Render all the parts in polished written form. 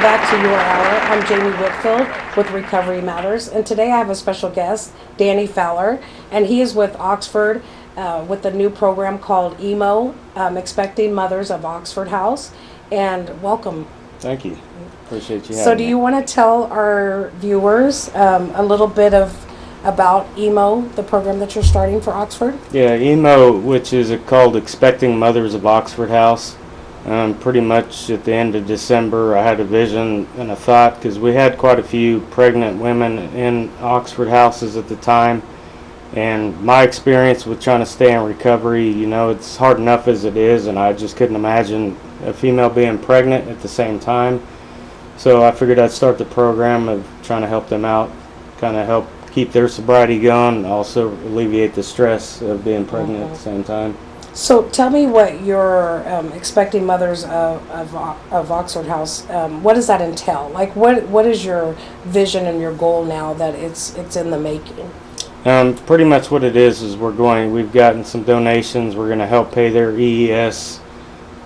back to Your Hour. I'm Jamie Whitfield with Recovery Matters, and today I have a special guest, Danny Fowler, and he is with Oxford with a new program called EMOH, Expecting Mothers of Oxford House. And welcome. Thank you. Appreciate you having me. So do you want to tell our viewers a little bit about EMOH, the program that you're starting for Oxford? Yeah, EMOH, which is called Expecting Mothers of Oxford House. Pretty much at the end of December, I had a vision and a thought, because we had quite a few pregnant women in Oxford houses at the time. And my experience with trying to stay in recovery, it's hard enough as it is, and I just couldn't imagine a female being pregnant at the same time. So I figured I'd start the program of trying to help them out, kind of help keep their sobriety going, and also alleviate the stress of being pregnant at the same time. So tell me what your Expecting Mothers of Oxford House, what does that entail? Like what is your vision and your goal now that it's in the making? Pretty much what it is we've gotten some donations. We're going to help pay their EES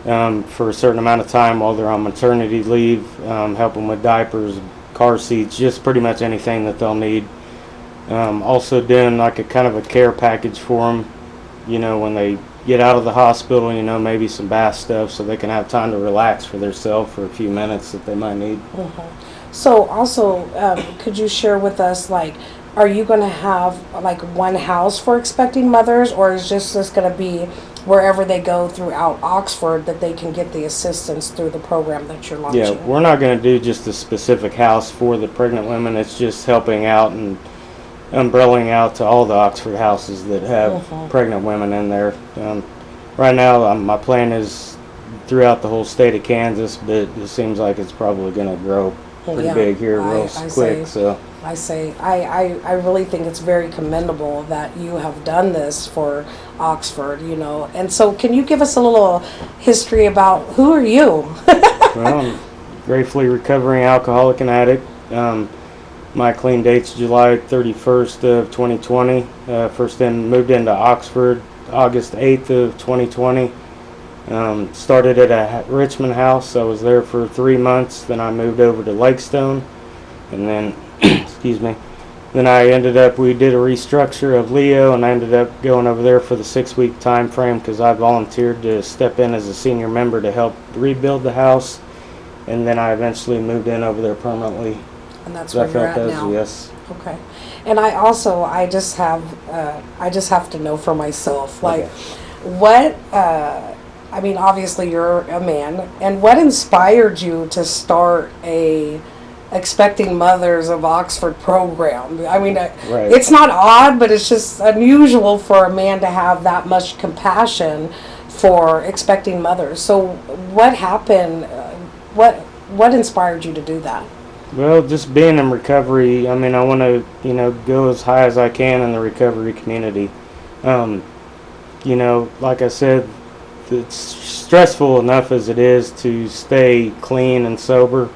for a certain amount of time while they're on maternity leave, help them with diapers, car seats, just pretty much anything that they'll need. Also doing like a kind of a care package for them, when they get out of the hospital, maybe some bath stuff so they can have time to relax for themselves for a few minutes that they might need. Mm-hmm. So also, could you share with us, are you going to have one house for expecting mothers, or is this going to be wherever they go throughout Oxford that they can get the assistance through the program that you're launching? Yeah, we're not going to do just a specific house for the pregnant women. It's just helping out and umbrellaing out to all the Oxford houses that have pregnant women in there. Right now, my plan is throughout the whole state of Kansas, but it seems like it's probably going to grow pretty big here real quick. I really think it's very commendable that you have done this for Oxford, And so can you give us a little history about who are you? Well, I'm gratefully recovering alcoholic and addict. My clean date's July 31st of 2020. First moved into Oxford August 8th of 2020. Started at a Richmond house. I was there for 3 months. Then I moved over to Lakestone. And then, excuse me, then we did a restructure of Leo, and I ended up going over there for the 6-week time frame because I volunteered to step in as a senior member to help rebuild the house. And then I eventually moved in over there permanently. And that's where you're at now. Yes. Okay. And I just have to know for myself, what, obviously you're a man, and what inspired you to start a Expecting Mothers of Oxford program? It's not odd, but it's just unusual for a man to have that much compassion for expecting mothers. So what happened? What inspired you to do that? Well, just being in recovery, I want to, go as high as I can in the recovery community. Like I said, it's stressful enough as it is to stay clean and sober.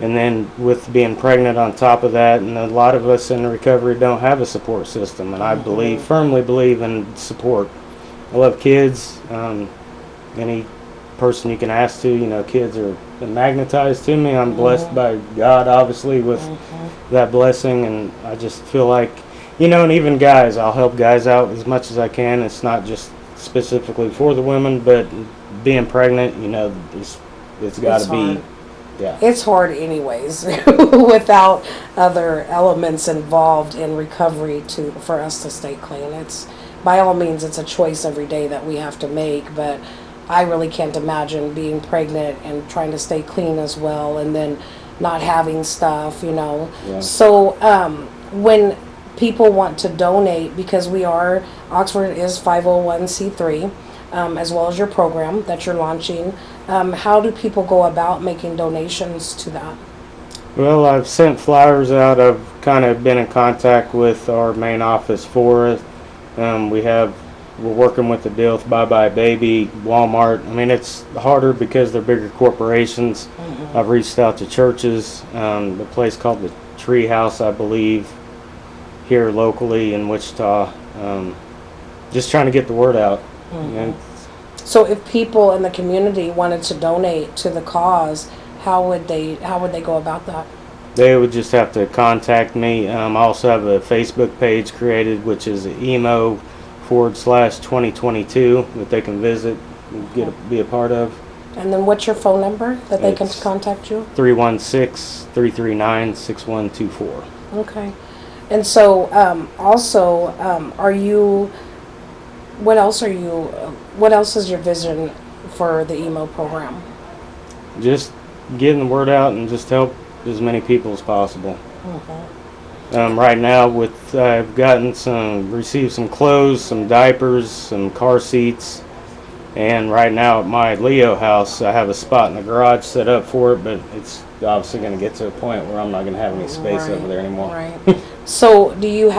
And then with being pregnant on top of that, and a lot of us in recovery don't have a support system. And I firmly believe in support. I love kids. Any person you can ask to, kids are magnetized to me. I'm blessed by God, obviously, with that blessing, and I just feel like, and even guys, I'll help guys out as much as I can. It's not just specifically for the women, but being pregnant, it's got to be, yeah. It's hard anyways, without other elements involved in recovery for us to stay clean. It's, by all means, it's a choice every day that we have to make, but I really can't imagine being pregnant and trying to stay clean as well, and then not having stuff, Yeah. So when people want to donate, because Oxford is 501c3, as well as your program that you're launching, how do people go about making donations to that? Well, I've sent flyers out. I've kind of been in contact with our main office for it. We're working with the deal with Bye Bye Baby, Walmart. It's harder because they're bigger corporations. I've reached out to churches, the place called the Tree House, I believe, here locally in Wichita. Just trying to get the word out. So if people in the community wanted to donate to the cause, how would they go about that? They would just have to contact me. I also have a Facebook page created, which is emo/2022 that they can visit and be a part of. And then what's your phone number that they can contact you? 316-339-6124. Okay. And so what else is your vision for the EMO program? Just getting the word out and just help as many people as possible. Right now, I've received some clothes, some diapers, some car seats, and right now at my Leo house, I have a spot in the garage set up for it, but it's obviously going to get to a point where I'm not going to have any space over there anymore. Right. So, do you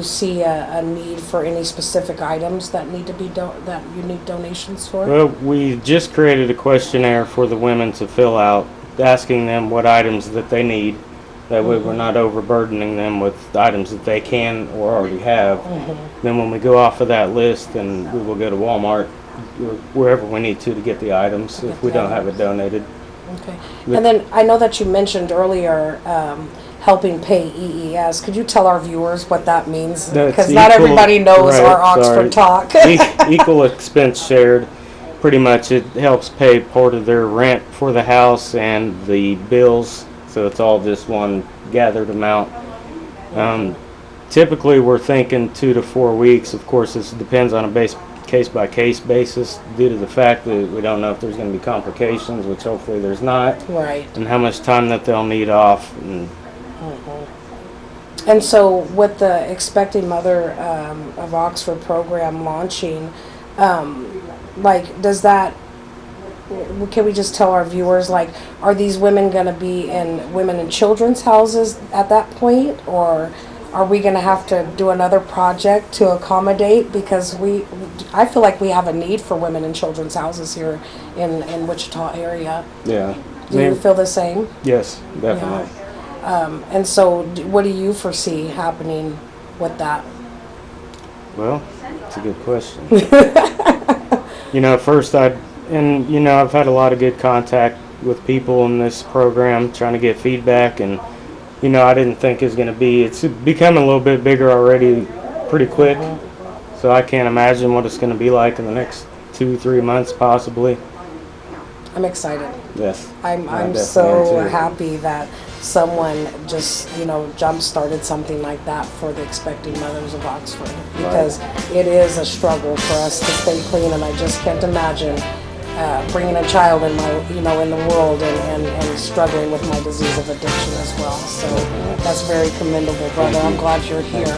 see a need for any specific items that need to be that you need donations for? Well, we just created a questionnaire for the women to fill out, asking them what items that they need. That way we're not overburdening them with items that they can or already have. Then when we go off of that list, then we will go to Walmart or wherever we need to get the items if we don't have it donated. Okay. And then I know that you mentioned earlier helping pay EES. Could you tell our viewers what that means? Because not everybody knows our Oxford talk. Equal expense shared. Pretty much it helps pay part of their rent for the house and the bills. So it's all just one gathered amount. Typically we're thinking 2 to 4 weeks. Of course, this depends on a case-by-case basis due to the fact that we don't know if there's going to be complications, which hopefully there's not. Right. And how much time that they'll need off. And so with the Expecting Mother of Oxford program launching, can we just tell our viewers, are these women going to be in women and children's houses at that point, or are we going to have to do another project to accommodate? Because I feel like we have a need for women and children's houses here in Wichita area. Yeah. Do you feel the same? Yes, definitely. Yeah. And so what do you foresee happening with that? Well, it's a good question. First I've had a lot of good contact with people in this program trying to get feedback, and I didn't think it's becoming a little bit bigger already pretty quick. So I can't imagine what it's going to be like in the next 2-3 months possibly. I'm excited. Yes. I'm so happy that someone just, jump-started something like that for the Expecting Mothers of Oxford, because it is a struggle for us to stay clean, and I just can't imagine bringing a child in the world and struggling with my disease of addiction as well. So that's very commendable, brother. I'm glad you're here.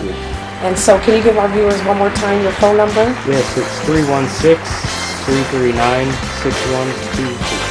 And so can you give our viewers one more time your phone number? Yes, it's 316-339-6124.